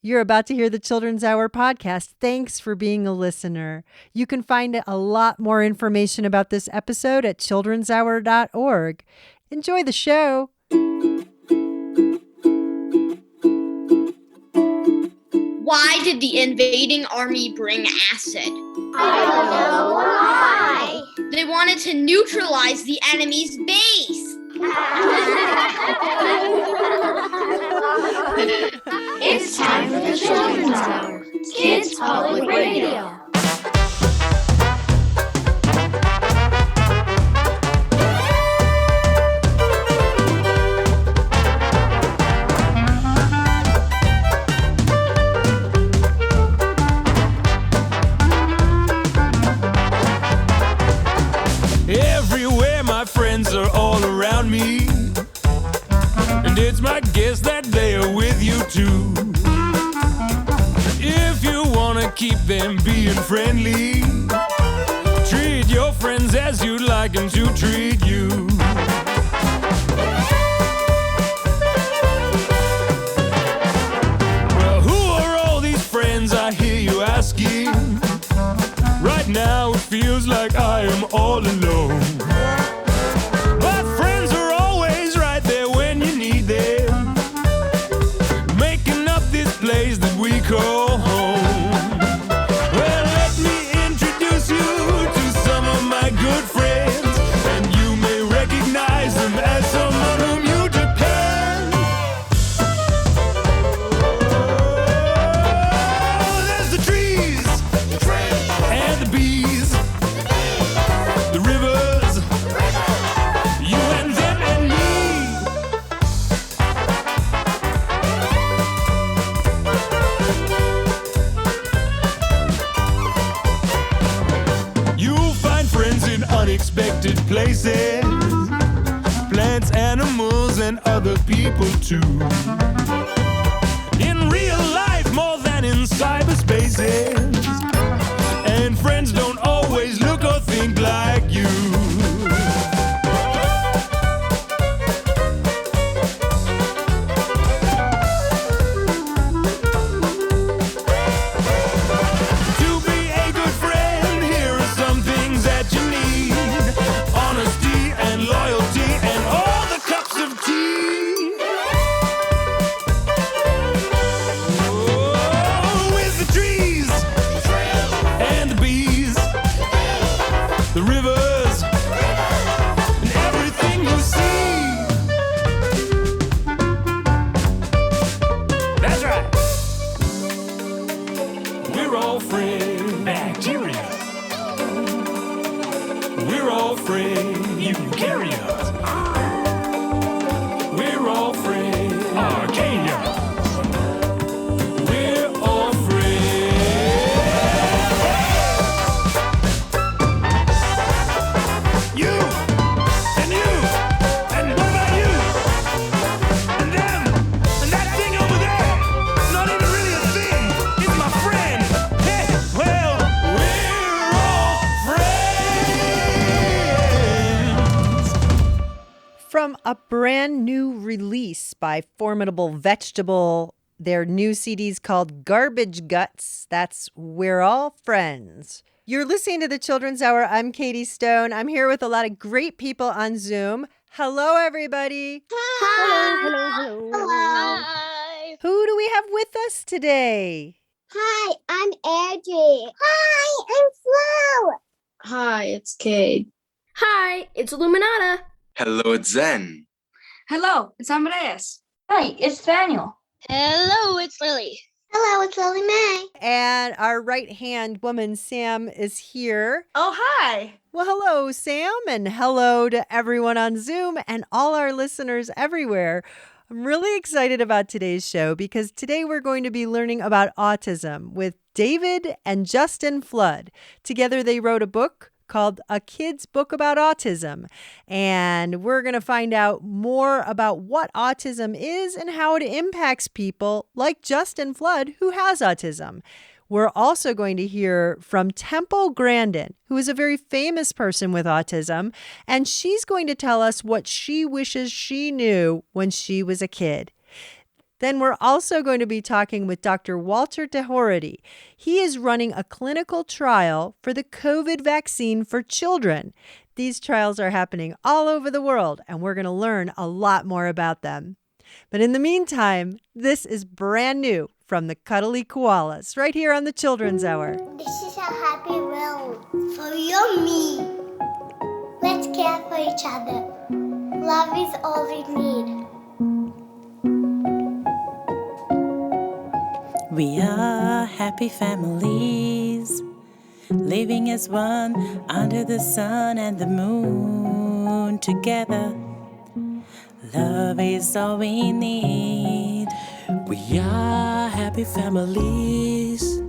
You're about to hear the Children's Hour podcast. Thanks for being a listener. You can find a lot more information about this episode at childrenshour.org. Enjoy the show. Why did the invading army bring acid? I don't know why. They wanted to neutralize the enemy's base. It's time for the Children's Hour, Kids Public Radio. Everywhere my friends are all around me, and it's my guess that they are with you too. If you wanna keep them being friendly, treat your friends as you'd like them to treat you. Well, who are all these friends I hear you asking? Right now it feels like I am all alone. My friends are always right there when you need them, making up this place that we call home. Well, let me introduce you to some of my good friends, and you may recognize them as someone whom you depend. Oh, there's the trees, and the bees, the rivers, you and them and me. You'll find friends in unexpected places, plants, animals, and other people too. In real life more than in cyberspaces, and friends don't always look or think like you. To be a good friend, here are some things that you need: honesty and loyalty and all the cups of tea. Oh, with the trees and the bees, the rivers, and everything you see. That's right. We're all friends. Bacteria. We're all friends. Eukaryotes. We're all friends. Archaea. We're all friends. You and you and what about you and them and that thing over there? It's not even really a thing. It's my friend. Hey, well, we're all friends. From a brand new release by Formidable Vegetable, their new CD's called Garbage Guts. That's We're All Friends. You're listening to the Children's Hour. I'm Katie Stone. I'm here with a lot of great people on Zoom. Hello, everybody. Hello. Hi. Who do we have with us today? Hi, I'm Audrey. Hi, I'm Flo. Hi, it's Cade. Hi, it's Illuminata. Hello, it's Zen. Hello, it's Amadeus. Hi, it's Daniel. Hello, it's Lily. Hello, it's Lily Mae. And our right-hand woman, Sam, is here. Oh, hi. Well, hello, Sam, and hello to everyone on Zoom and all our listeners everywhere. I'm really excited about today's show because today we're going to be learning about autism with David and Justin Flood. Together they wrote a book called A Kid's Book About Autism. And we're going to find out more about what autism is and how it impacts people like Justin Flood, who has autism. We're also going to hear from Temple Grandin, who is a very famous person with autism, and she's going to tell us what she wishes she knew when she was a kid. Then we're also going to be talking with Dr. Walter DeHority. He is running a clinical trial for the COVID vaccine for children. These trials are happening all over the world, and we're going to learn a lot more about them. But in the meantime, this is brand new from the Cuddly Koalas right here on the Children's Hour. This is a happy world for you and me. Let's care for each other. Love is all we need. We are happy families, living as one under the sun and the moon together. Love is all we need. We are happy families.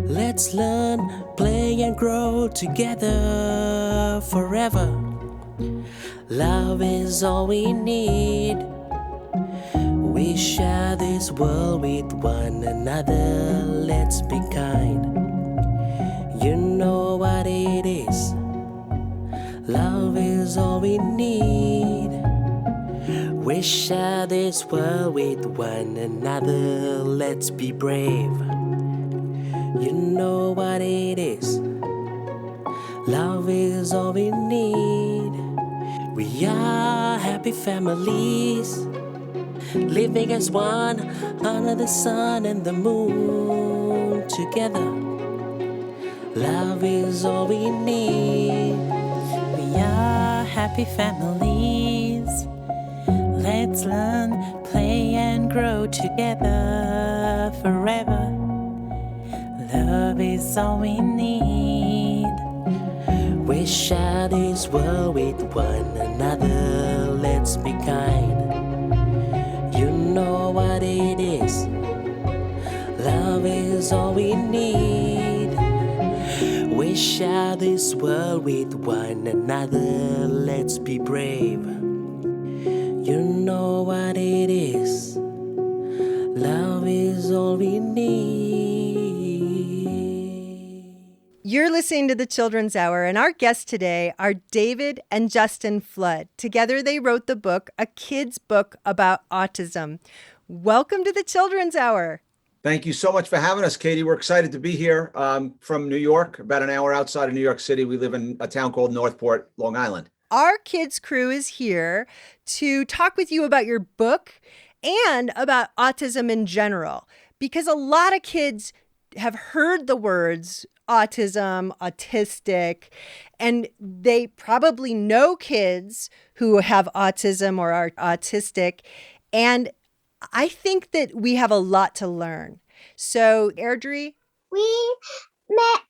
Let's learn, play and grow together forever. Love is all we need. We share this world with one another. Let's be kind. You know what it is. Love is all we need. We share this world with one another. Let's be brave. You know what it is. Love is all we need. We are happy families, living as one under the sun and the moon together. Love is all we need. We are happy families. Let's learn, play and grow together forever. Love is all we need. We share this world with one another. Let's be kind. You know what it is. Love is all we need. We share this world with one another. Let's be brave. You know what it is. Love is all we need. You're listening to the Children's Hour, and our guests today are David and Justin Flood. Together, they wrote the book, A Kid's Book About Autism. Welcome to the Children's Hour. Thank you so much for having us, Katie. We're excited to be here from New York, about an hour outside of New York City. We live in a town called Northport, Long Island. Our kids crew is here to talk with you about your book and about autism in general, because a lot of kids have heard the words autism, autistic, and they probably know kids who have autism or are autistic. And I think that we have a lot to learn. So, Airdrie? We met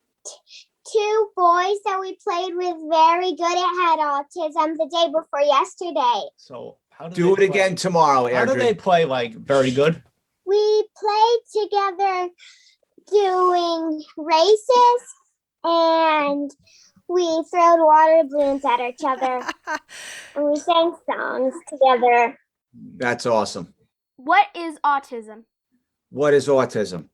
two boys that we played with very good at had autism the day before yesterday. So how do it again tomorrow, Airdrie. How do they play like very good? We played together doing races, and we threw water balloons at each other, and we sang songs together. That's awesome. What is autism? What is autism?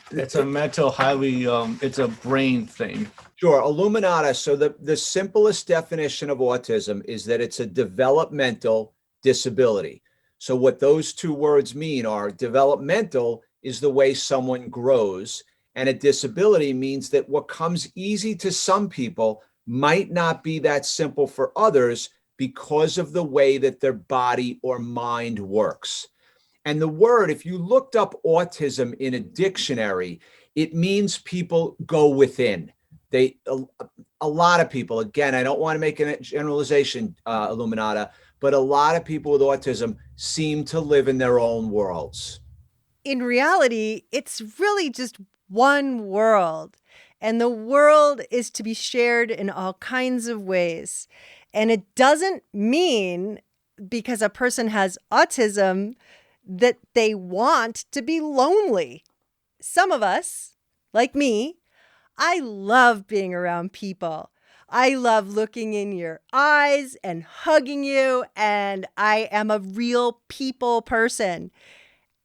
It's a mental, it's a brain thing. Sure. Illuminata. So the simplest definition of autism is that it's a developmental disability. So what those two words mean are developmental is the way someone grows, and a disability means that what comes easy to some people might not be that simple for others because of the way that their body or mind works. And the word, if you looked up autism in a dictionary, it means people go within. A lot of people, again, I don't want to make a generalization, Illuminata, but a lot of people with autism seem to live in their own worlds. In reality, it's really just one world, and the world is to be shared in all kinds of ways. And it doesn't mean because a person has autism that they want to be lonely. Some of us, like me, I love being around people. I love looking in your eyes and hugging you, and I am a real people person.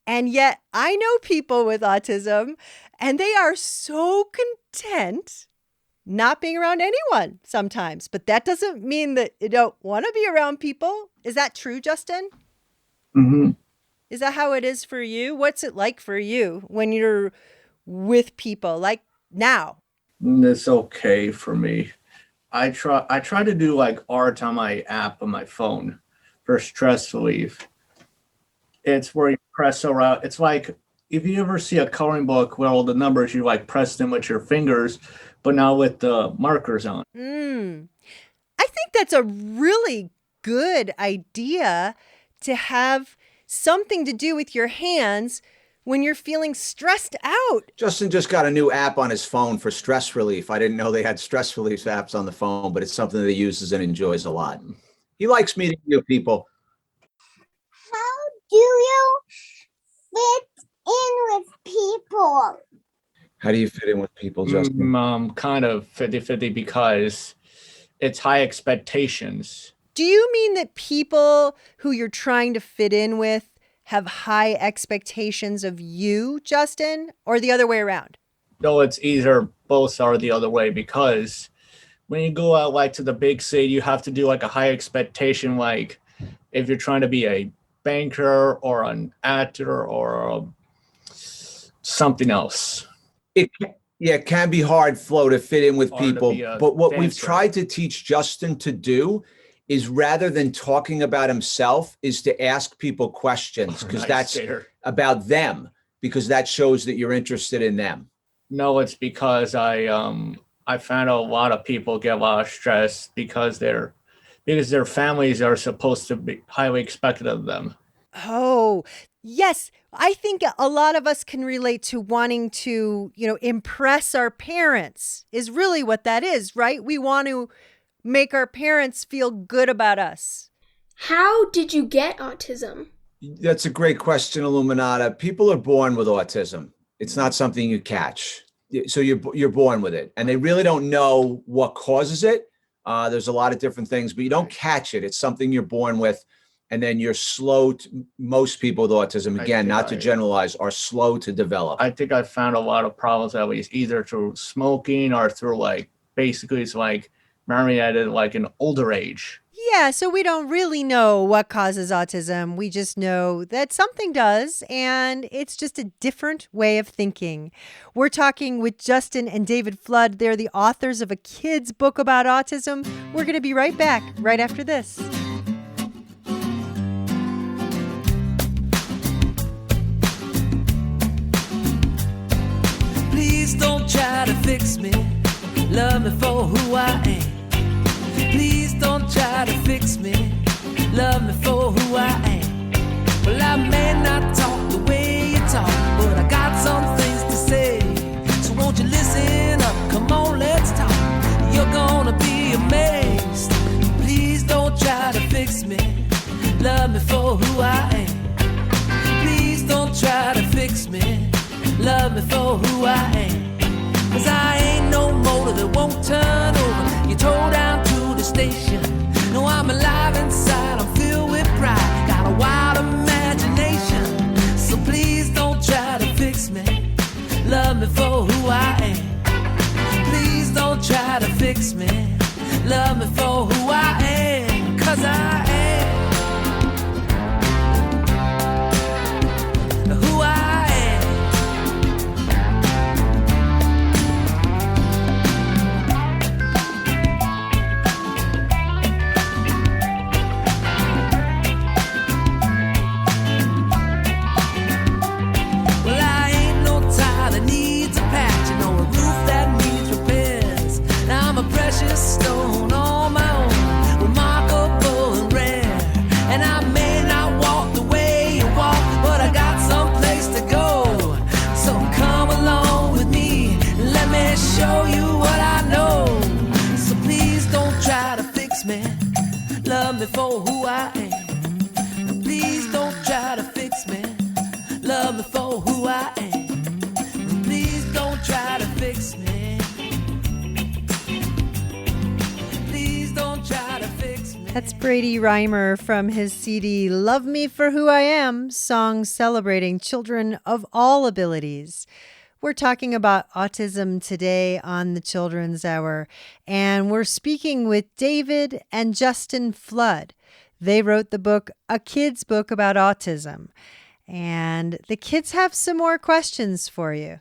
And yet I know people with autism, and they are so content not being around anyone sometimes. But that doesn't mean that you don't want to be around people. Is that true, Justin? Mm-hmm. Is that how it is for you? What's it like for you when you're with people, like now? It's okay for me. I try to do like art on my app on my phone for stress relief. It's where you press around. It's like if you ever see a coloring book where all the numbers you like press them with your fingers, but now with the markers on. I think that's a really good idea to have something to do with your hands when you're feeling stressed out. Justin just got a new app on his phone for stress relief. I didn't know they had stress relief apps on the phone, but it's something that he uses and enjoys a lot. He likes meeting new people. How do you fit in with people? How do you fit in with people, Justin? Kind of 50-50 because it's high expectations. Do you mean that people who you're trying to fit in with have high expectations of you, Justin, or the other way around? No, it's either both or the other way because when you go out like to the big city, you have to do like a high expectation, like if you're trying to be a banker or an actor or something else. It can be hard, Flo, to fit in with Or to people. be a But what we've dancer. tried to teach Justin to do is rather than talking about himself, is to ask people questions because Nice that's skater. about them, because that shows that you're interested in them. No, it's because I found a lot of people get a lot of stress because their families are supposed to be highly expected of them. Oh, yes. I think a lot of us can relate to wanting to, impress our parents is really what that is, right? We want to make our parents feel good about us. How did you get autism? That's a great question, Illuminata. People are born with autism. It's not something you catch. So you're born with it, and they really don't know what causes it. There's a lot of different things, but you don't catch it. It's something you're born with, and then you're slow. Most people with autism, again, not to generalize, are slow to develop. I think I found a lot of problems at least either through smoking or through like basically it's like married at like an older age. Yeah, so we don't really know what causes autism. We just know that something does, and it's just a different way of thinking. We're talking with Justin and David Flood. They're the authors of a kid's book about autism. We're going to be right back right after this. Please don't try to fix me. Love me for who I am. Please don't try to fix me. Love me for who I am. Well, I may not talk the way you talk, but I got some things to say. So won't you listen up? Come on, let's talk. You're gonna be amazed. Please don't try to fix me. Love me for who I am. Please don't try to fix me. Love me for who I am. 'Cause I ain't no motor that won't turn over. You tore down to the station. No, I'm alive inside, I'm filled with pride. Got a wild imagination. So please don't try to fix me. Love me for who I am. Please don't try to fix me. Love me for who I am. 'Cause I am who I am. Precious stone on my own, remarkable and rare. And I may not walk the way you walk, but I got someplace to go. So come along with me, let me show you what I know. So please don't try to fix me, love me for who I am. Please don't try to fix me, love me for who I am. Please don't try to fix me. That's Brady Reimer from his CD Love Me for Who I Am, song celebrating children of all abilities. We're talking about autism today on the Children's Hour, and we're speaking with David and Justin Flood. They wrote the book, A Kid's Book About Autism. And the kids have some more questions for you.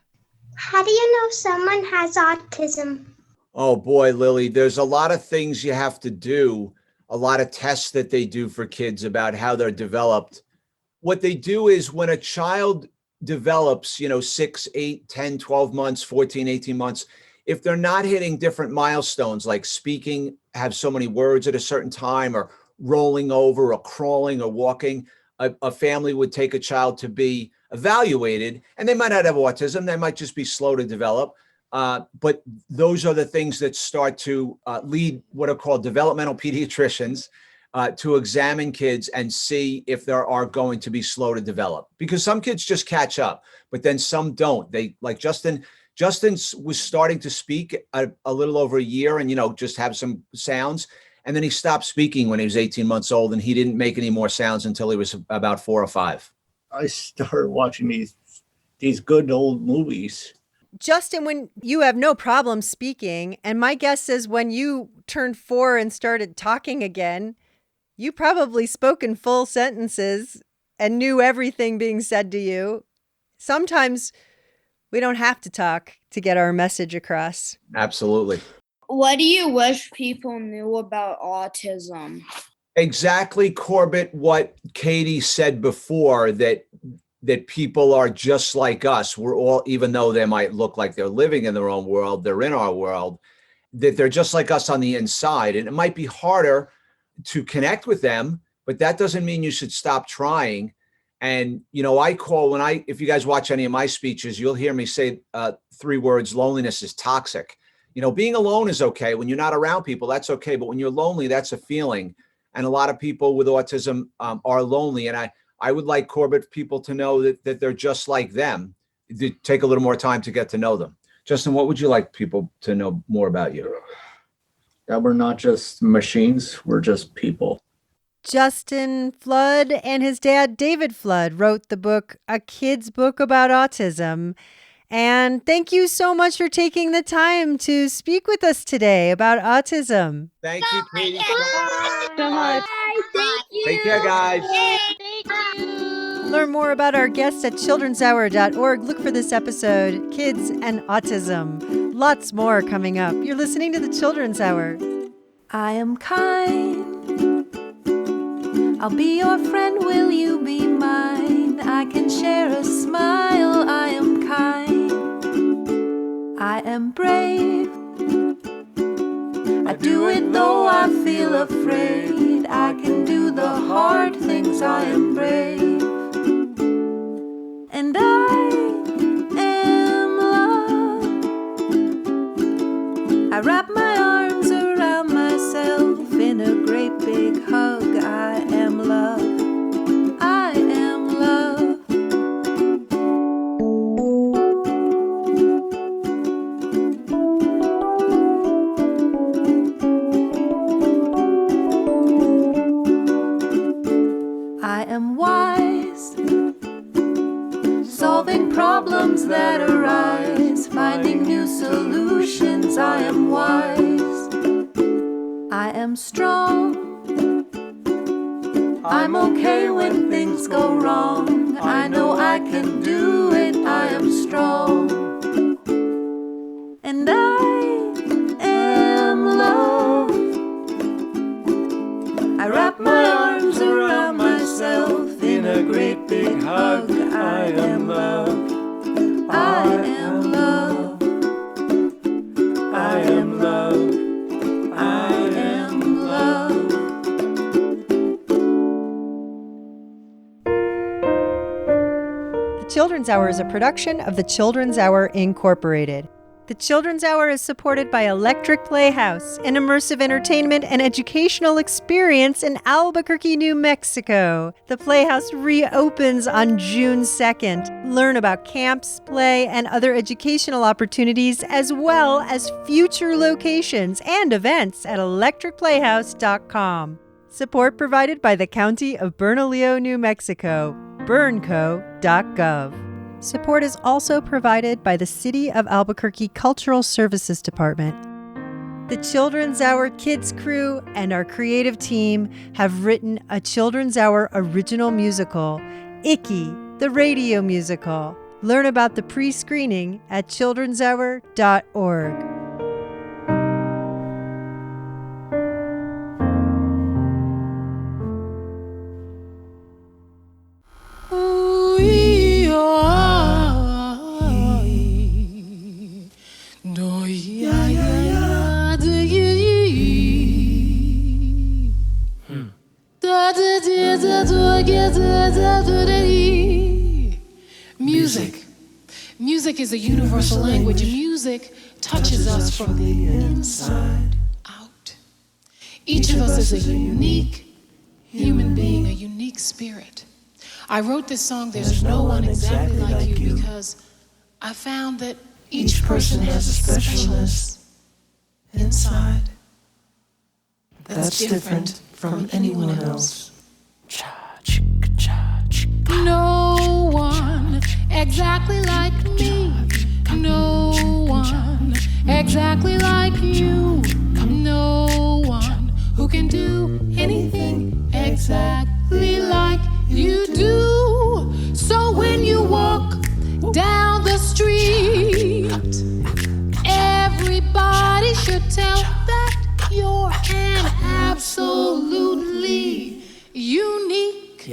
How do you know someone has autism? Oh boy, Lily, there's a lot of things you have to do, a lot of tests that they do for kids about how they're developed. What they do is when a child develops, 6, 8, 10, 12 months, 14, 18 months, if they're not hitting different milestones like speaking, have so many words at a certain time, or rolling over or crawling or walking, a family would take a child to be evaluated, and they might not have autism. They might just be slow to develop. But those are the things that start to lead what are called developmental pediatricians to examine kids and see if there are going to be slow to develop, because some kids just catch up, but then some don't. They, like Justin was starting to speak a little over a year and, just have some sounds. And then he stopped speaking when he was 18 months old, and he didn't make any more sounds until he was about 4 or 5. I started watching these good old movies. Justin, when you have no problem speaking, and my guess is when you turned 4 and started talking again, you probably spoke in full sentences and knew everything being said to you. Sometimes we don't have to talk to get our message across. Absolutely. What do you wish people knew about autism? Exactly, Corbett, what Katie said before, that people are just like us. We're all, even though they might look like they're living in their own world, they're in our world, that they're just like us on the inside. And it might be harder to connect with them, but that doesn't mean you should stop trying. And, if you guys watch any of my speeches, you'll hear me say 3 words: loneliness is toxic. Being alone is okay. When you're not around people, that's okay. But when you're lonely, that's a feeling. And a lot of people with autism are lonely. And I would like, Corbett, people to know that they're just like them. Take a little more time to get to know them. Justin, what would you like people to know more about you? That we're not just machines, we're just people. Justin Flood and his dad, David Flood, wrote the book, A Kid's Book About Autism. And thank you so much for taking the time to speak with us today about autism. Thank you, Katie. Bye. Thank you. Take care, guys. Learn more about our guests at childrenshour.org. Look for this episode, Kids and Autism. Lots more coming up. You're listening to the Children's Hour. I am kind. I'll be your friend, will you be mine? I can share a smile, I am kind. I am brave. I do it though I feel afraid. I can do the hard things, I am brave. And I am love. I wrap my arms around myself in a great big hug. I am love. I am love. I am wise, solving problems that arise, finding new solutions. I am wise. I am strong. I'm okay when things go wrong. I know I can do it. I am strong. And I am love. I wrap my arms around myself in a great big hug. I am love. I am love. I am love. I am love. The Children's Hour is a production of the Children's Hour Incorporated. The Children's Hour is supported by Electric Playhouse, an immersive entertainment and educational experience in Albuquerque, New Mexico. The Playhouse reopens on June 2nd. Learn about camps, play, and other educational opportunities, as well as future locations and events at electricplayhouse.com. Support provided by the County of Bernalillo, New Mexico, bernco.gov. Support is also provided by the City of Albuquerque Cultural Services Department. The Children's Hour Kids crew and our creative team have written a Children's Hour original musical, Icky, the radio musical. Learn about the pre-screening at childrenshour.org. Music. Music is a universal language. Music touches us from the inside out. Each of us is a unique human being, a unique spirit. I wrote this song, There's No One Exactly Like You, because I found that each person has a specialness inside that's different from anyone else. No one exactly like me. No one exactly like you. No one who can do anything exactly like you do. So when you walk down the street, everybody should tell that you're an absolutely unique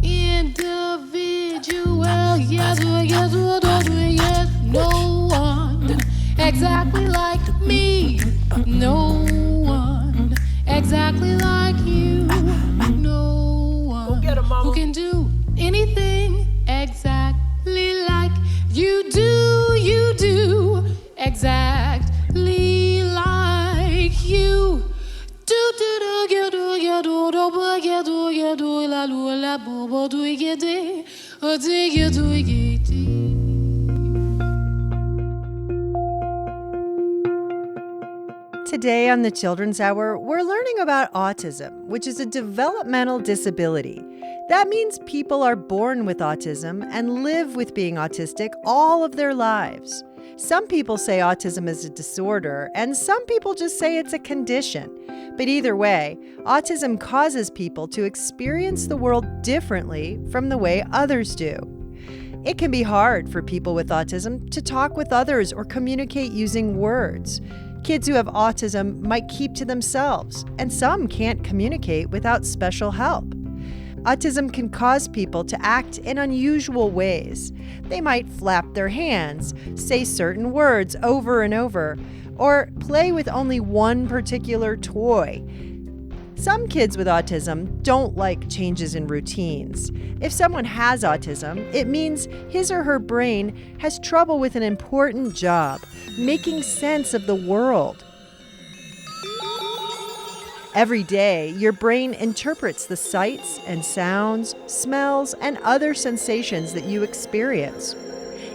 individual. Yes, yes, yes. No one exactly like me. No one exactly like you. No one who can do anything exactly like you do. You do exactly like you do. Today on the Children's Hour, we're learning about autism, which is a developmental disability. That means people are born with autism and live with being autistic all of their lives. Some people say autism is a disorder, and some people just say it's a condition. But either way, autism causes people to experience the world differently from the way others do. It can be hard for people with autism to talk with others or communicate using words. Kids who have autism might keep to themselves, and some can't communicate without special help. Autism can cause people to act in unusual ways. They might flap their hands, say certain words over and over, or play with only one particular toy. Some kids with autism don't like changes in routines. If someone has autism, it means his or her brain has trouble with an important job, making sense of the world. Every day, your brain interprets the sights and sounds, smells, and other sensations that you experience.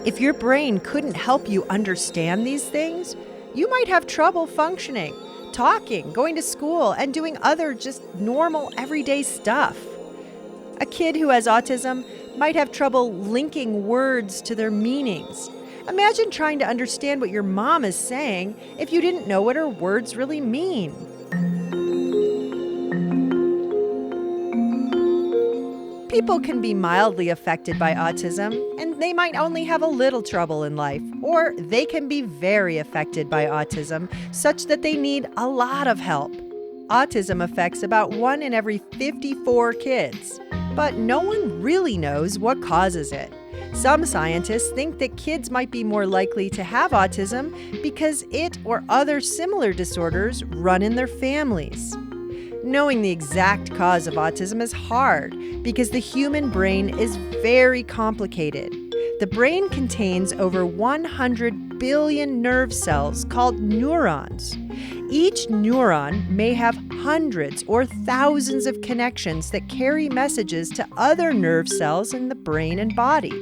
If your brain couldn't help you understand these things, you might have trouble functioning, talking, going to school, and doing other just normal, everyday stuff. A kid who has autism might have trouble linking words to their meanings. Imagine trying to understand what your mom is saying if you didn't know what her words really mean. People can be mildly affected by autism, and they might only have a little trouble in life, or they can be very affected by autism, such that they need a lot of help. Autism affects about 1 in every 54 kids, but no one really knows what causes it. Some scientists think that kids might be more likely to have autism because it or other similar disorders run in their families. Knowing the exact cause of autism is hard because the human brain is very complicated. The brain contains over 100 billion nerve cells called neurons. Each neuron may have hundreds or thousands of connections that carry messages to other nerve cells in the brain and body.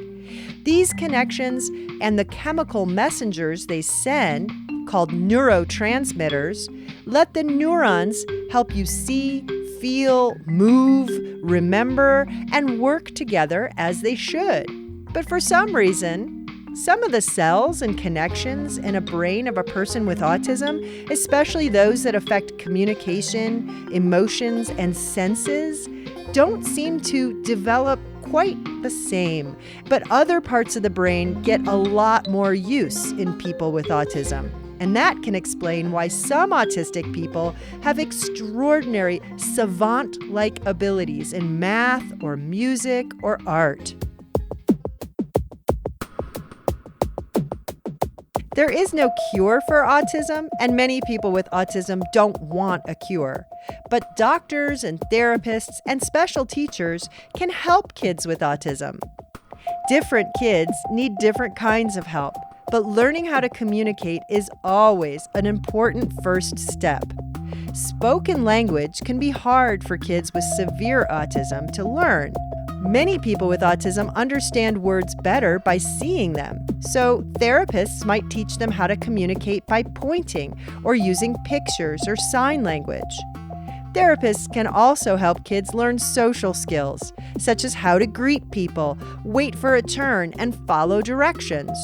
These connections and the chemical messengers they send, called neurotransmitters, let the neurons help you see, feel, move, remember, and work together as they should. But for some reason, some of the cells and connections in a brain of a person with autism, especially those that affect communication, emotions, and senses, don't seem to develop quite the same, but other parts of the brain get a lot more use in people with autism. And that can explain why some autistic people have extraordinary savant-like abilities in math or music or art. There is no cure for autism, and many people with autism don't want a cure. But doctors and therapists and special teachers can help kids with autism. Different kids need different kinds of help, but learning how to communicate is always an important first step. Spoken language can be hard for kids with severe autism to learn. Many people with autism understand words better by seeing them, so therapists might teach them how to communicate by pointing or using pictures or sign language. Therapists can also help kids learn social skills, such as how to greet people, wait for a turn, and follow directions.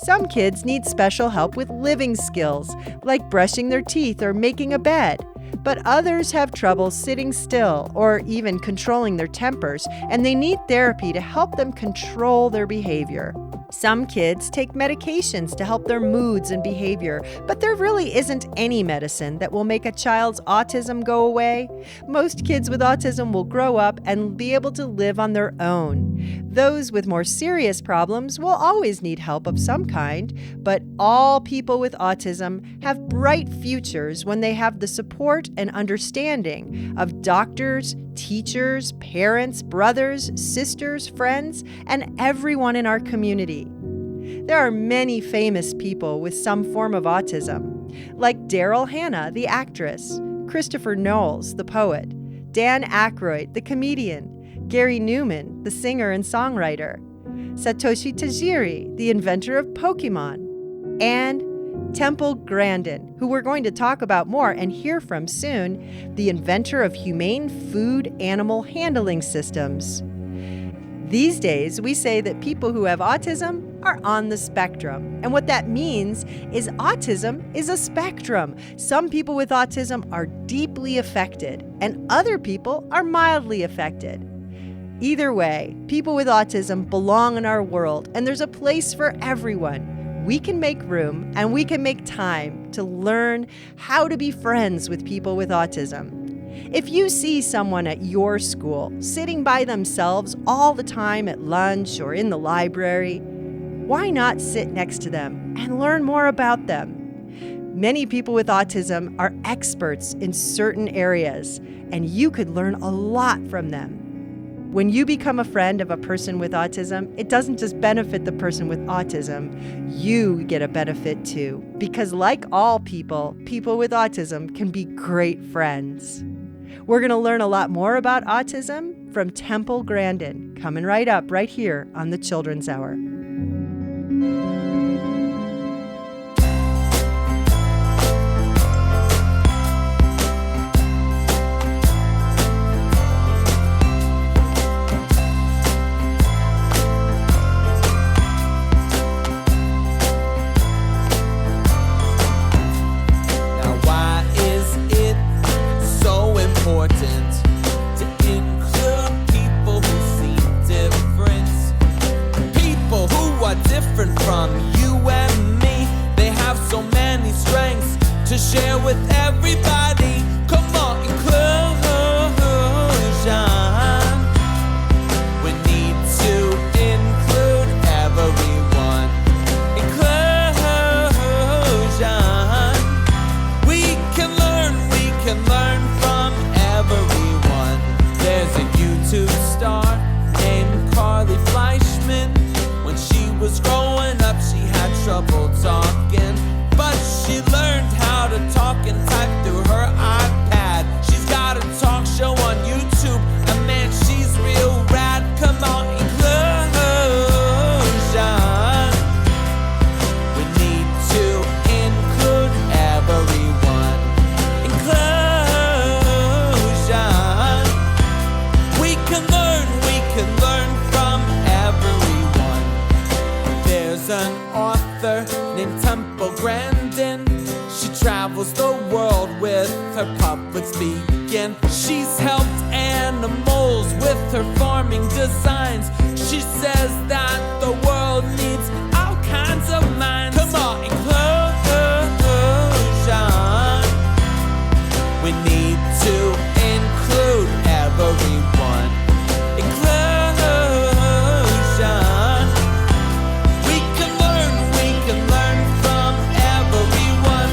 Some kids need special help with living skills, like brushing their teeth or making a bed. But others have trouble sitting still or even controlling their tempers, and they need therapy to help them control their behavior. Some kids take medications to help their moods and behavior, but there really isn't any medicine that will make a child's autism go away. Most kids with autism will grow up and be able to live on their own. Those with more serious problems will always need help of some kind, but all people with autism have bright futures when they have the support and understanding of doctors, teachers, parents, brothers, sisters, friends, and everyone in our community. There are many famous people with some form of autism, like Daryl Hannah, the actress, Christopher Knowles, the poet, Dan Aykroyd, the comedian, Gary Newman, the singer and songwriter, Satoshi Tajiri, the inventor of Pokemon, and Temple Grandin, who we're going to talk about more and hear from soon, the inventor of humane food animal handling systems. These days, we say that people who have autism are on the spectrum. And what that means is autism is a spectrum. Some people with autism are deeply affected, and other people are mildly affected. Either way, people with autism belong in our world, and there's a place for everyone. We can make room and we can make time to learn how to be friends with people with autism. If you see someone at your school sitting by themselves all the time at lunch or in the library, why not sit next to them and learn more about them? Many people with autism are experts in certain areas, and you could learn a lot from them. When you become a friend of a person with autism, it doesn't just benefit the person with autism, you get a benefit too. Because like all people, people with autism can be great friends. We're going to learn a lot more about autism from Temple Grandin, coming right up right here on the Children's Hour. From you and me, they have so many strengths to share with everybody. Come on, inclusion. We need to include everyone. Inclusion. We can learn from everyone. There's a YouTube star named Carly Fleischman. When she was growing up, she had trouble talking, but she learned how to talk and type through her iPad. She's got a talk show on YouTube, and man, she's real rad. Come on, inclusion. We need to include everyone. Inclusion. We can learn from everyone. There's an author named Temple Grandin. She travels the world with her public speaking. She's helped animals with her forming designs. She says that the world needs all kinds of minds. Come on, inclusion. We need to include everyone. Inclusion. We can learn from everyone.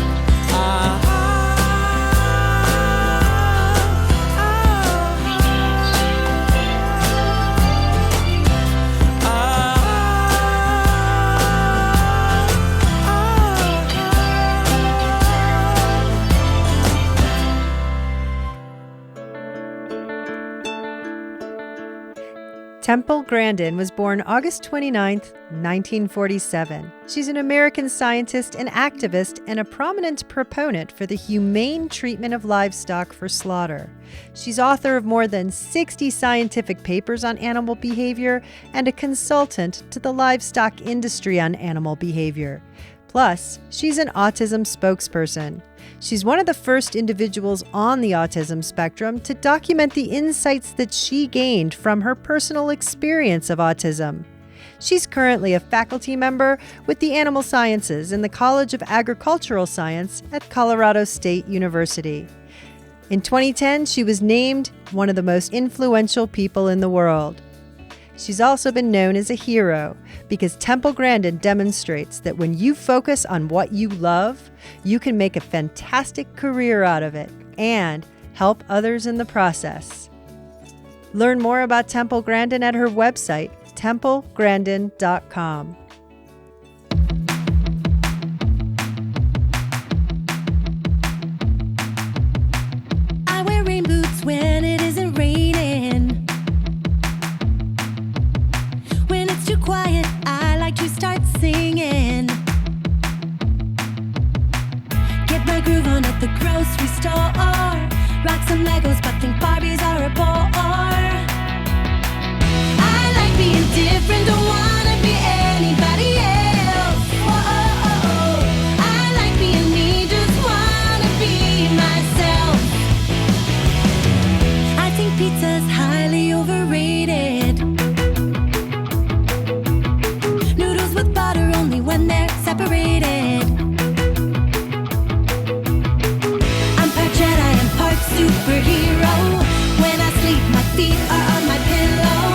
Temple Grandin was born August 29, 1947. She's an American scientist and activist and a prominent proponent for the humane treatment of livestock for slaughter. She's author of more than 60 scientific papers on animal behavior and a consultant to the livestock industry on animal behavior. Plus, she's an autism spokesperson. She's one of the first individuals on the autism spectrum to document the insights that she gained from her personal experience of autism. She's currently a faculty member with the Animal Sciences in the College of Agricultural Science at Colorado State University. In 2010, she was named one of the most influential people in the world. She's also been known as a hero because Temple Grandin demonstrates that when you focus on what you love, you can make a fantastic career out of it and help others in the process. Learn more about Temple Grandin at her website, templegrandin.com. I wear rain boots when it isn't raining. When it's too quiet, I like to start singing. Get my groove on at the grocery store. Rock some Legos, but think Barbies are a bore. I like being different, don't wanna be anybody else. Whoa, I like being me, just wanna be myself. I think pizza's highly overrated. Noodles with butter only when they're separated. I'm part Jedi and part superhero. When I sleep, my feet are on my pillow.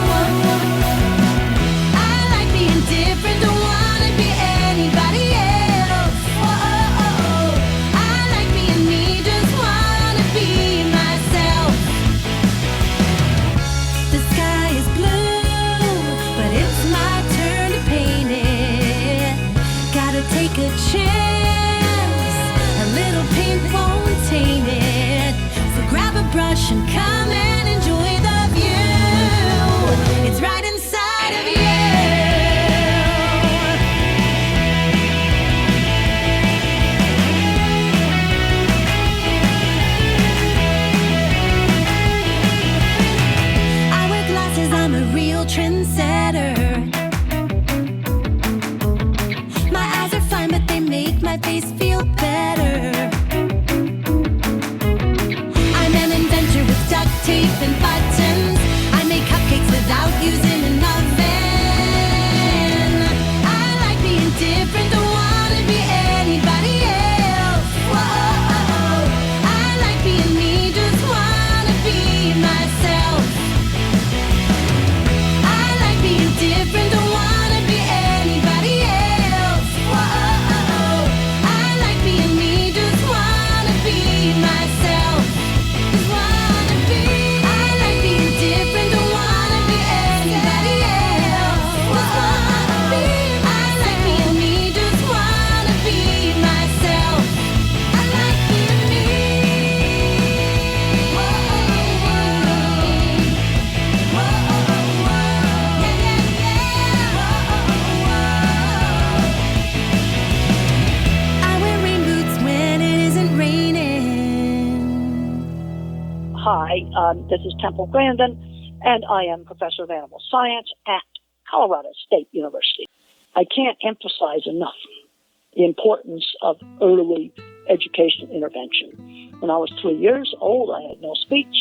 I like being different, don't wanna be anybody else. Whoa, I like being me, just wanna be myself. The sky is blue, but it's my turn to paint it. Gotta take a chance, a little paint won't taint it. So grab a brush and come and enjoy the view. It's right inside of you. I wear glasses, I'm a real trendsetter. My eyes are fine, but they make my face feel better. I'm an inventor with duct tape and buttons. I make cupcakes without using an oven. I like being different, don't wanna be anybody else. Whoa, I like being me, just wanna be myself. I like being different, don't wanna be anybody else. Whoa, I like being me, just wanna be myself. Just wanna be. I like being different, don't wanna be anybody else. Whoa, I like being me, just wanna be myself. I like being me. Whoa, I wear rain boots when it isn't raining. Hi, this is Temple Grandin, and I am professor of animal science at Colorado State University. I can't emphasize enough the importance of early education intervention. When I was 3 years old, I had no speech.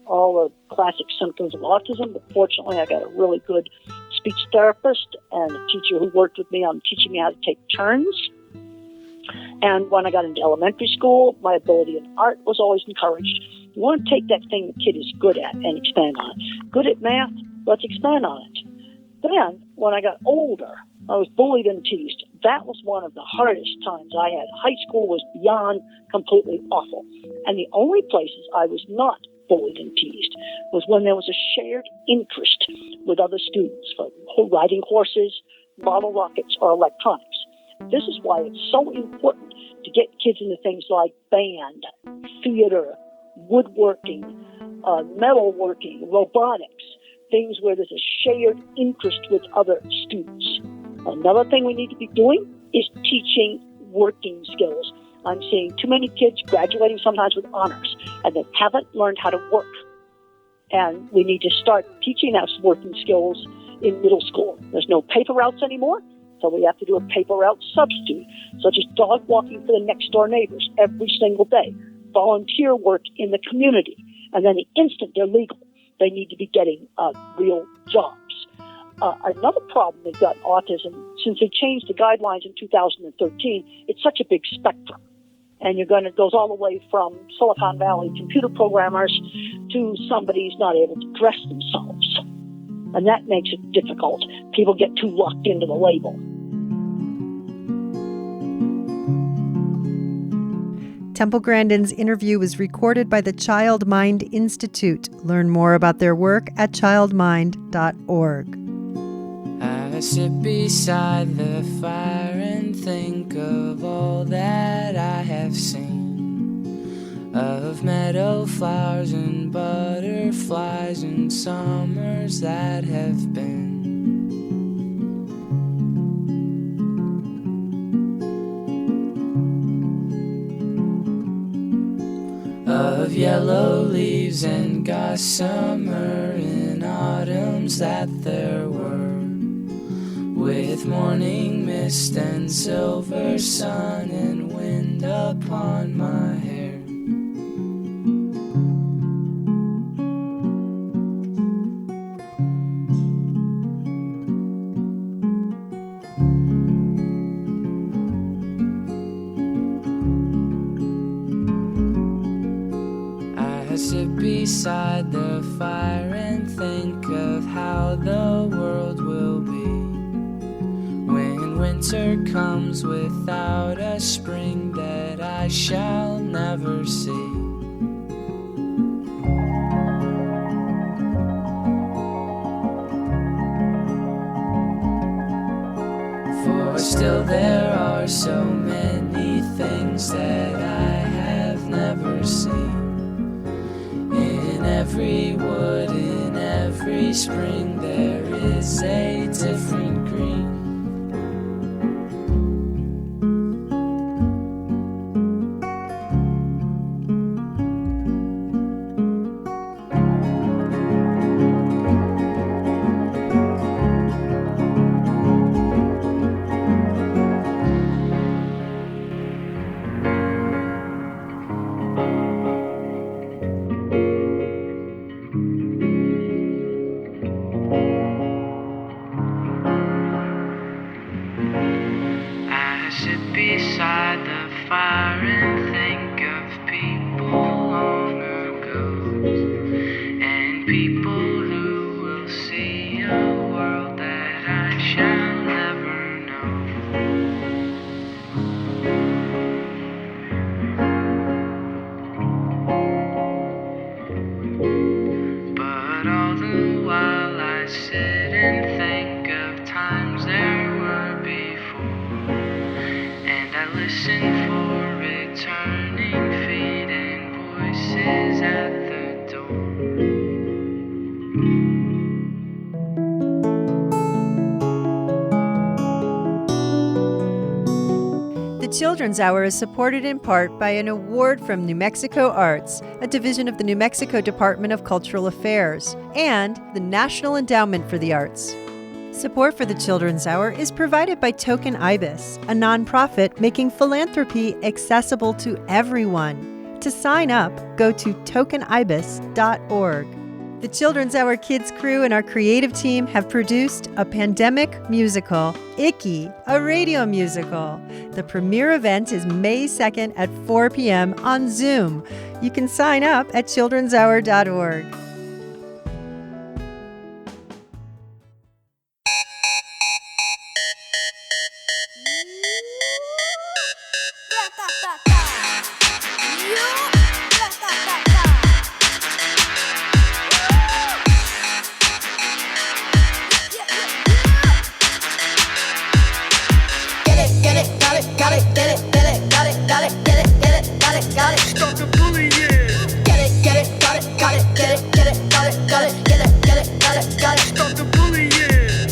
all the classic symptoms of autism, but fortunately I got a really good speech therapist and a teacher who worked with me on teaching me how to take turns. And when I got into elementary school, my ability in art was always encouraged. You want to take that thing the kid is good at and expand on it. Good at math, let's expand on it. Then, when I got older, I was bullied and teased. That was one of the hardest times I had. High school was beyond completely awful. And the only places I was not bullied and teased was when there was a shared interest with other students for riding horses, bottle rockets, or electronics. This is why it's so important to get kids into things like band, theater, woodworking, metalworking, robotics, things where there's a shared interest with other students. Another thing we need to be doing is teaching working skills. I'm seeing too many kids graduating sometimes with honors, and they haven't learned how to work. And we need to start teaching us working skills in middle school. There's no paper routes anymore, so we have to do a paper route substitute, such as dog walking for the next door neighbors every single day, volunteer work in the community, and then the instant they're legal, they need to be getting real jobs. Another problem they've got autism, since they changed the guidelines in 2013, it's such a big spectrum. And it goes all the way from Silicon Valley computer programmers to somebody who's not able to dress themselves. And that makes it difficult. People get too locked into the label. Temple Grandin's interview was recorded by the Child Mind Institute. Learn more about their work at childmind.org. I sit beside the fire and think of all that I have seen, of meadow flowers and butterflies and summers that have been. Of yellow leaves and gossamer in autumns that there were, with morning mist and silver sun and wind upon my hair. I sit beside the fire and think of how the world will be when winter comes without a spring that I shall never see. For still there are so many things that I have never seen. In every wood, in every spring, there is a different green. Beside the fire and think of people long ago, and people who will see a world that I shall never know. But all the while I sit and think of times there were before, and I listen for returning feet and voices at the door. The Children's Hour is supported in part by an award from New Mexico Arts, a division of the New Mexico Department of Cultural Affairs, and the National Endowment for the Arts. Support for the Children's Hour is provided by Token Ibis, a nonprofit making philanthropy accessible to everyone. To sign up, go to tokenibis.org. The Children's Hour Kids crew and our creative team have produced a pandemic musical, Icky, a radio musical. The premiere event is May 2nd at 4 p.m. on Zoom. You can sign up at childrenshour.org.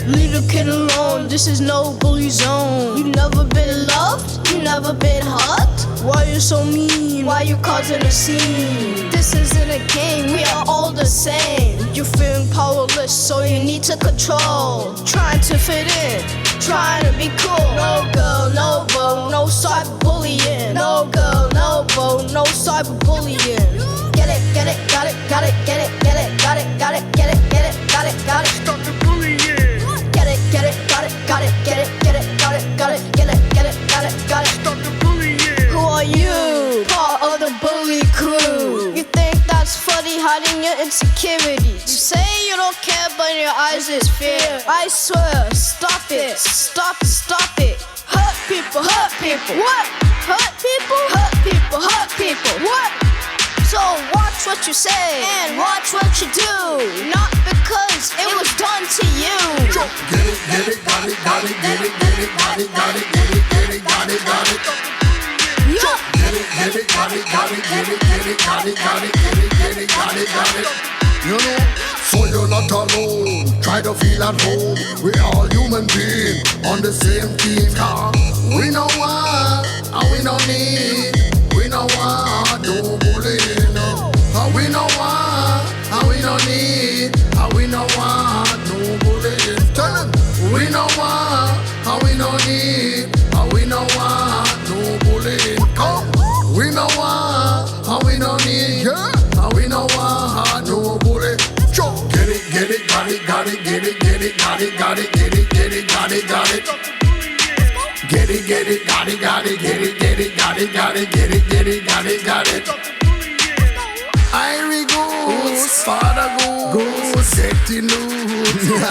Leave a kid alone, this is no bully zone. You never been loved, you never been hugged. Why you so mean? Why you causing a scene? This isn't a game, we are all the same. You're feeling powerless, so you need to control. Trying to fit in, trying to be cool. No girl, no boy, no cyberbullying. No girl, no boy, no cyberbullying. Get it, got it, got it, get it, got it, got it, got it, got it, got it. Stop the bullying. Get it, got it, get it, got it, got it, get it, got it, got it, got it. Stop the bullying. Who are you? Part of the bully crew. You think that's funny, hiding your insecurities. You say you don't care, but in your eyes is fear. I swear, stop it, stop it. Hurt people, what? Hurt people, hurt people, what? So watch what you say and watch what you do. Not because it was done to you. Get it, got it, got it, get it, got it, got it, get it, got it, got it. Get it, got it, got it, get it, got it, got it, get it, got it. You know, so you're not alone. Try to feel at home. We're all human beings on the same team. We know what, and we don't need. We know what, no bullying. We know what, and we don't need. And we know what, no bullying. Tell them. We know what, and we don't need. And we know what, no bullying. Come. We know what, and we don't need. Yeah. And we know what, no bullying. Get it, got it, got it, get it, got it, got it, get it, got it, got it. Get it, got it, got it, get it, got it, got it, get it, got it. Irie goose, father goose, setting loose.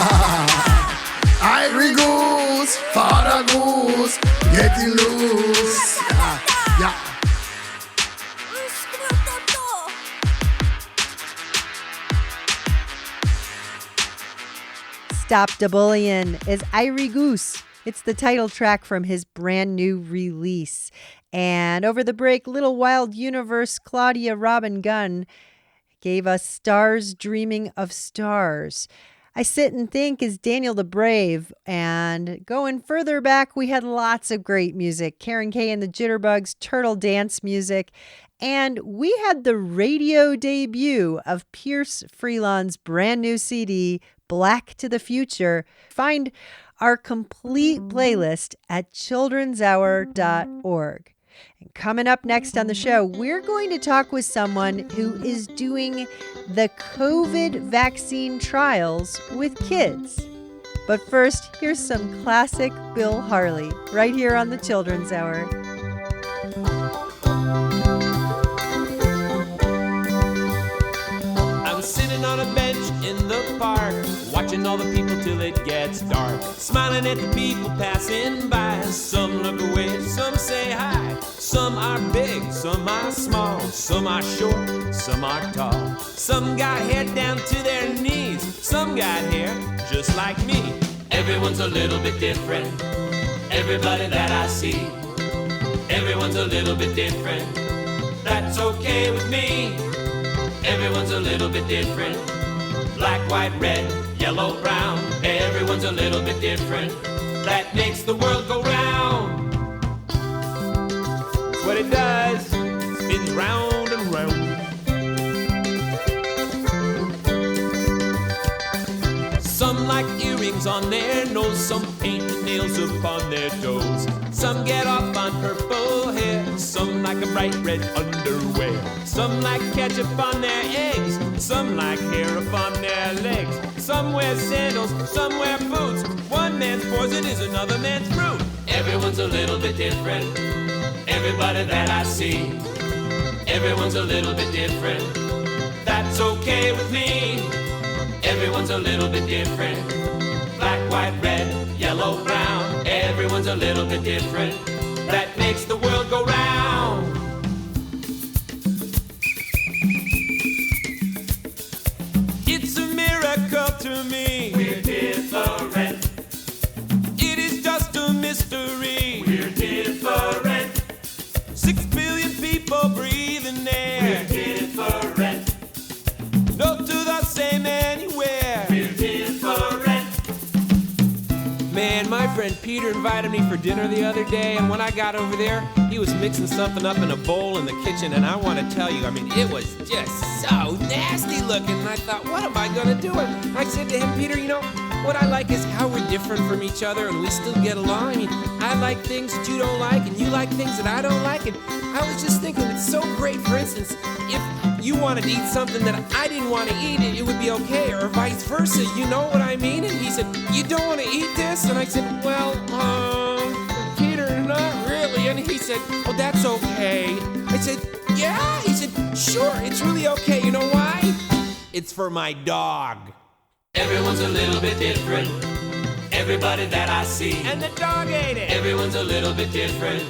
Irie goose, father goose, getting loose. Yeah. Stop the Bullying is Irie Goose. It's the title track from his brand new release. And over the break, Little Wild Universe Claudia Robin Gunn gave us Stars Dreaming of Stars. I Sit and Think is Daniel the Brave. And going further back, we had lots of great music. Karen Kay and the Jitterbugs, Turtle Dance music. And we had the radio debut of Pierce Freelon's brand new CD, Black to the Future. Find our complete playlist at childrenshour.org. And coming up next on the show, we're going to talk with someone who is doing the COVID vaccine trials with kids. But first, here's some classic Bill Harley right here on the Children's Hour. I'm sitting on a bench in the park, watching all the people till it gets dark, smiling at the people passing by. Some look away, some say hi. Some are big, some are small, some are short, some are tall. Some got hair down to their knees, some got hair just like me. Everyone's a little bit different, everybody that I see. Everyone's a little bit different, that's okay with me. Everyone's a little bit different, black, white, red, yellow, brown. Everyone's a little bit different, that makes the world go round. That's what it does, spins round and round. Some like earrings on their nose, some paint nails upon their toes. Some get off on purple hair, some like a bright red underwear. Some like ketchup on their eggs, some like hair upon their legs. Some wear sandals, some wear boots. One man's poison is another man's fruit. Everyone's a little bit different, everybody that I see. Everyone's a little bit different, that's okay with me. Everyone's a little bit different, black, white, red, yellow, brown. Everyone's a little bit different, that makes the world go round. It's a miracle to me, we're different. It is just a mystery, we're different. 6 billion people breathing air, we're different. No two the same anywhere, we're different. Man, my friend Peter invited me for dinner the other day, and when I got over there, he was mixing something up in a bowl in the kitchen, and I want to tell you, I mean, it was just so nasty looking, and I thought, what am I going to do? And I said to him, Peter, you know, what I like is how we're different from each other, and we still get along. I mean, I like things that you don't like, and you like things that I don't like, and I was just thinking, it's so great, for instance, if you wanted to eat something that I didn't want to eat, it would be okay, or vice versa, you know what I mean? And he said, you don't want to eat this? And I said, well, Peter, not really. And he said, oh, that's okay. I said, yeah? He said, sure, it's really okay. You know why? It's for my dog. Everyone's a little bit different, everybody that I see. And the dog ate it. Everyone's a little bit different,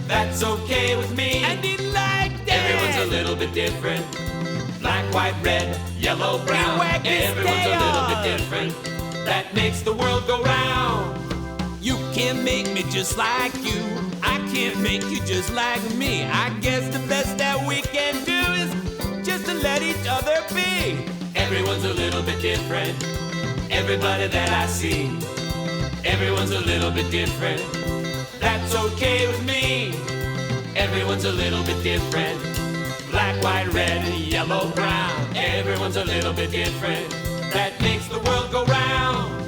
that's okay with me. And he liked it. Everyone's a little bit different, black, white, red, yellow, brown. Everyone's a little bit different, that makes the world go round. You can't make me just like you, I can't make you just like me. I guess the best that we can do is just to let each other be. Everyone's a little bit different, everybody that I see. Everyone's a little bit different, that's okay with me. Everyone's a little bit different, black, white, red, yellow, brown. Everyone's a little bit different, that makes the world go round.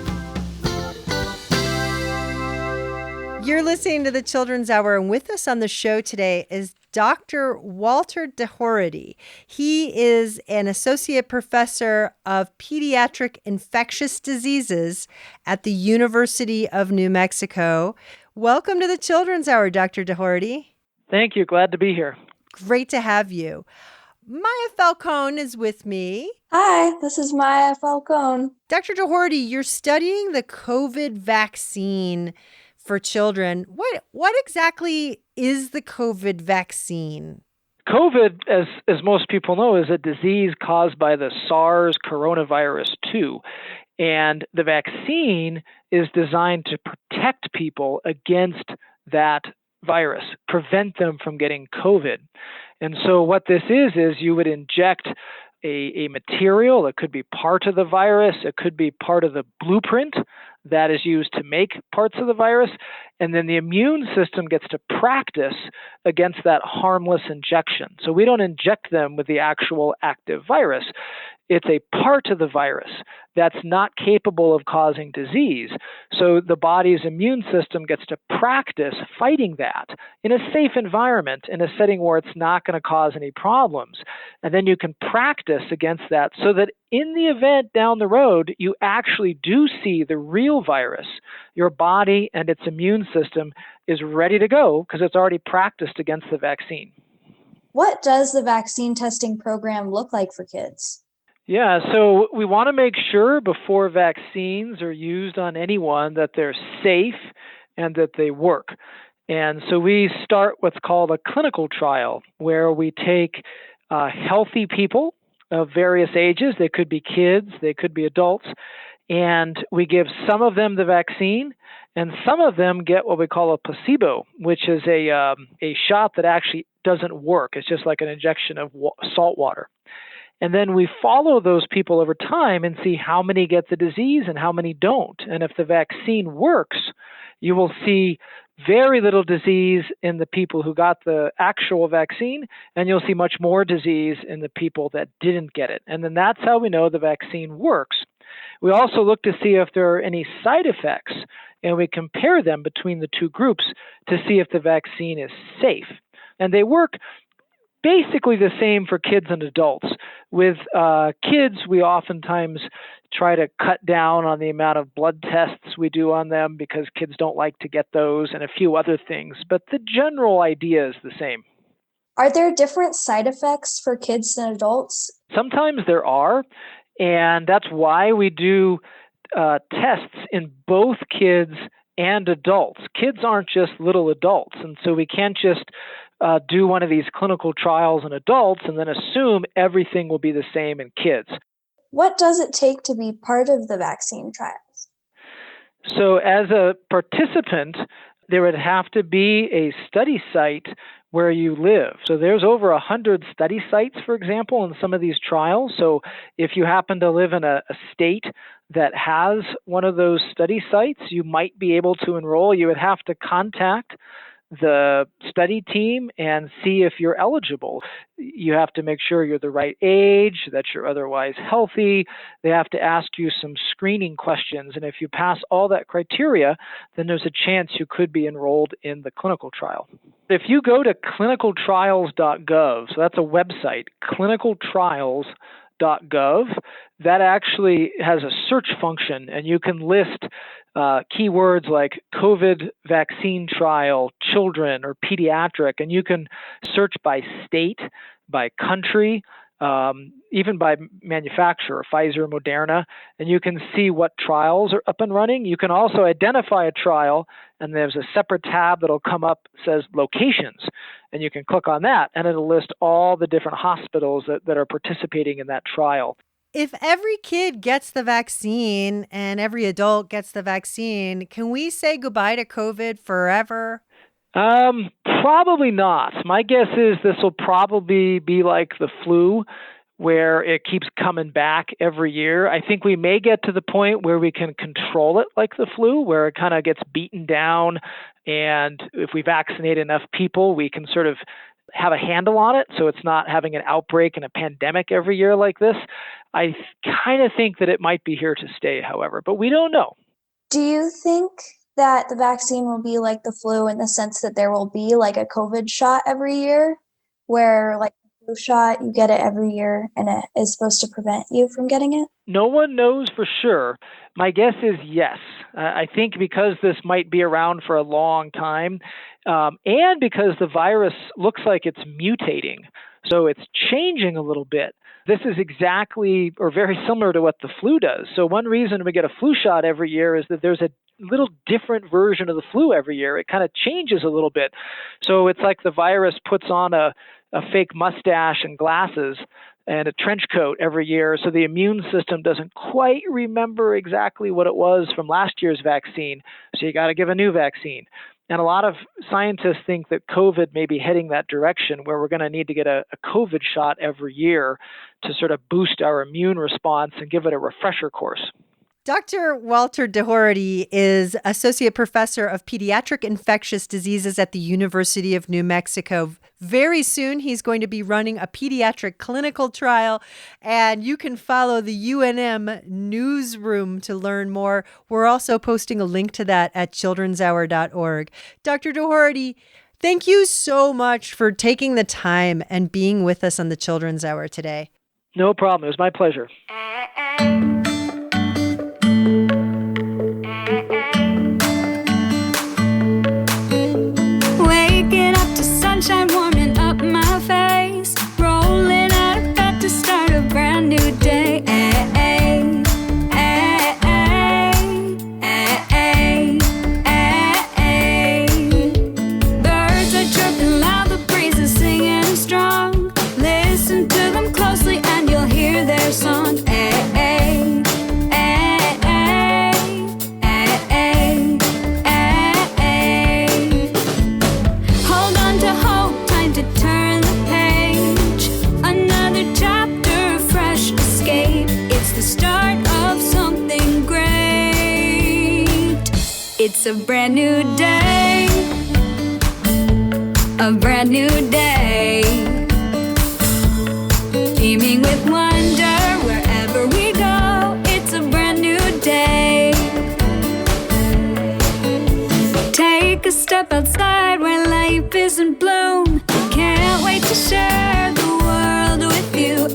You're listening to the Children's Hour, and with us on the show today is Dr. Walter Doherty. He is an associate professor of pediatric infectious diseases at the University of New Mexico. Welcome to the Children's Hour, Dr. Doherty. Thank you. Glad to be here. Great to have you. Maya Falcone is with me. Hi, this is Maya Falcone. Dr. Doherty, you're studying the COVID vaccine for children. What exactly is the COVID vaccine? COVID, as most people know, is a disease caused by the SARS coronavirus 2. And the vaccine is designed to protect people against that virus, prevent them from getting COVID. And so what this is you would inject a material that could be part of the virus, it could be part of the blueprint that is used to make parts of the virus, and then the immune system gets to practice against that harmless injection. So we don't inject them with the actual active virus. It's a part of the virus that's not capable of causing disease. So the body's immune system gets to practice fighting that in a safe environment, in a setting where it's not going to cause any problems. And then you can practice against that so that in the event down the road, you actually do see the real virus, your body and its immune system is ready to go because it's already practiced against the vaccine. What does the vaccine testing program look like for kids? Yeah, so we want to make sure before vaccines are used on anyone that they're safe and that they work. And so we start what's called a clinical trial, where we take healthy people of various ages. They could be kids, they could be adults, and we give some of them the vaccine, and some of them get what we call a placebo, which is a shot that actually doesn't work. It's just like an injection of salt water. And then we follow those people over time and see how many get the disease and how many don't. And if the vaccine works, you will see very little disease in the people who got the actual vaccine, and you'll see much more disease in the people that didn't get it. And then that's how we know the vaccine works. We also look to see if there are any side effects and we compare them between the two groups to see if the vaccine is safe. And they work basically the same for kids and adults. With kids, we oftentimes try to cut down on the amount of blood tests we do on them because kids don't like to get those and a few other things. But the general idea is the same. Are there different side effects for kids and adults? Sometimes there are, and that's why we do tests in both kids and adults. Kids aren't just little adults, and so we can't just do one of these clinical trials in adults and then assume everything will be the same in kids. What does it take to be part of the vaccine trials? So as a participant, there would have to be a study site where you live. So there's over 100 study sites, for example, in some of these trials. So if you happen to live in a state that has one of those study sites, you might be able to enroll. You would have to contact the study team and see if you're eligible. You have to make sure you're the right age, that you're otherwise healthy. They have to ask you some screening questions. And if you pass all that criteria, then there's a chance you could be enrolled in the clinical trial. If you go to clinicaltrials.gov, so that's a website, clinicaltrials.gov, that actually has a search function, and you can list keywords like COVID vaccine trial, children, or pediatric, and you can search by state, by country, even by manufacturer, Pfizer, Moderna, and you can see what trials are up and running. You can also identify a trial, and there's a separate tab that'll come up that says locations, and you can click on that, and it'll list all the different hospitals that are participating in that trial. If every kid gets the vaccine and every adult gets the vaccine, can we say goodbye to COVID forever? Probably not. My guess is this will probably be like the flu, where it keeps coming back every year. I think we may get to the point where we can control it like the flu, where it kind of gets beaten down. And if we vaccinate enough people, we can sort of have a handle on it, so it's not having an outbreak and a pandemic every year like this. I kind of think that it might be here to stay, however, but we don't know. Do you think that the vaccine will be like the flu in the sense that there will be like a COVID shot every year, where like the flu shot, you get it every year and it is supposed to prevent you from getting it? No one knows for sure. My guess is yes. I think because this might be around for a long time, and because the virus looks like it's mutating, so it's changing a little bit. This is exactly or very similar to what the flu does. So one reason we get a flu shot every year is that there's a little different version of the flu every year. It kind of changes a little bit. So it's like the virus puts on a fake mustache and glasses and a trench coat every year, so the immune system doesn't quite remember exactly what it was from last year's vaccine, so you got to give a new vaccine. And a lot of scientists think that COVID may be heading that direction, where we're going to need to get a COVID shot every year to sort of boost our immune response and give it a refresher course. Dr. Walter Doherty is Associate Professor of Pediatric Infectious Diseases at the University of New Mexico. Very soon, he's going to be running a pediatric clinical trial, and you can follow the UNM newsroom to learn more. We're also posting a link to that at childrenshour.org. Dr. Doherty, thank you so much for taking the time and being with us on the Children's Hour today. No problem. It was my pleasure. Waking up to sunshine warming up my face, rolling out of bed to start a brand new day. Birds are chirping loud, the breeze is singing strong. Listen to them closely and you'll hear their song. Hold on to hope, time to turn the page. Another chapter, a fresh escape. It's the start of something great. It's a brand new day. A brand new day. Beaming with wonder wherever we go. It's a brand new day. roses in bloom. Can't wait to share the world with you.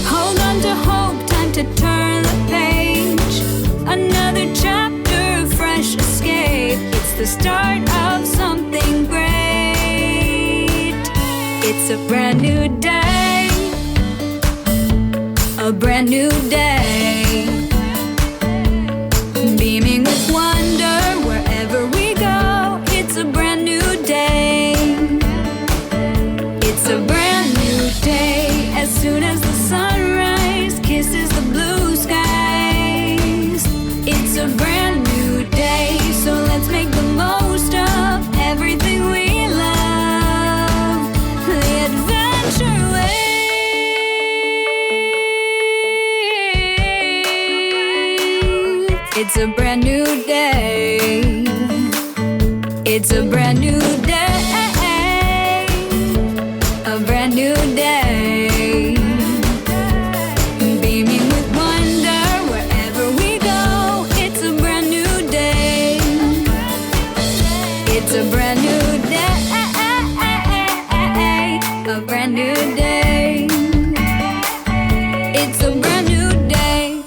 Hold on to hope, time to turn the page. Another chapter of fresh escape. It's the start of something great. It's a brand new day. A brand new day. Beaming with wonder wherever we go. It's a brand new day. It's a brand new day. As soon as the sunrise kisses the blue skies. It's a brand new day. So let's make the most of everything we love. The adventure way. It's a brand new day. It's a brand new day. A brand new day. Beaming with wonder wherever we go. It's a brand new day. It's a brand new day. A brand new day. It's a brand new day.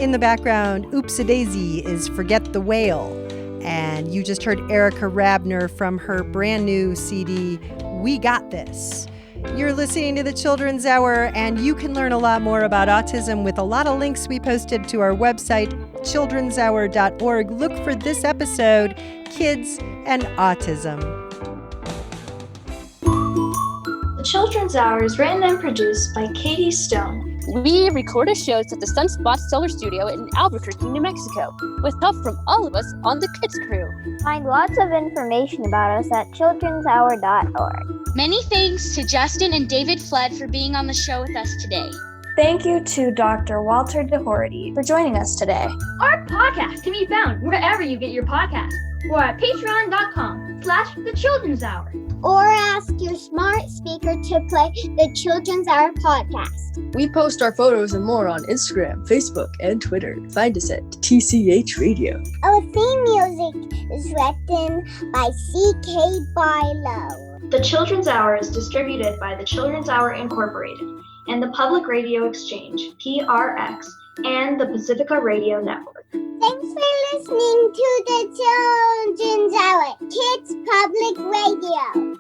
In the background, Oops-a-Daisy is Forget the Whale. And you just heard Erica Rabner from her brand new CD, We Got This. You're listening to the Children's Hour, and you can learn a lot more about autism with a lot of links we posted to our website, childrenshour.org. Look for this episode, Kids and Autism. The Children's Hour is written and produced by Katie Stone. We record our shows at the Sunspot Solar Studio in Albuquerque, New Mexico, with help from all of us on the Kids crew. Find lots of information about us at childrenshour.org. Many thanks to Justin and David Flood for being on the show with us today. Thank you to Dr. Walter DeHorty for joining us today. Our podcast can be found wherever you get your podcasts or at patreon.com/The Children's Hour. Or ask your smart speaker to play the Children's Hour podcast. We post our photos and more on Instagram, Facebook, and Twitter. Find us at TCH Radio. Our theme music is written by C.K. Barlow. The Children's Hour is distributed by the Children's Hour Incorporated and the Public Radio Exchange, PRX, and the Pacifica Radio Network. Thanks for listening to the Children's Hour, Kids Public Radio.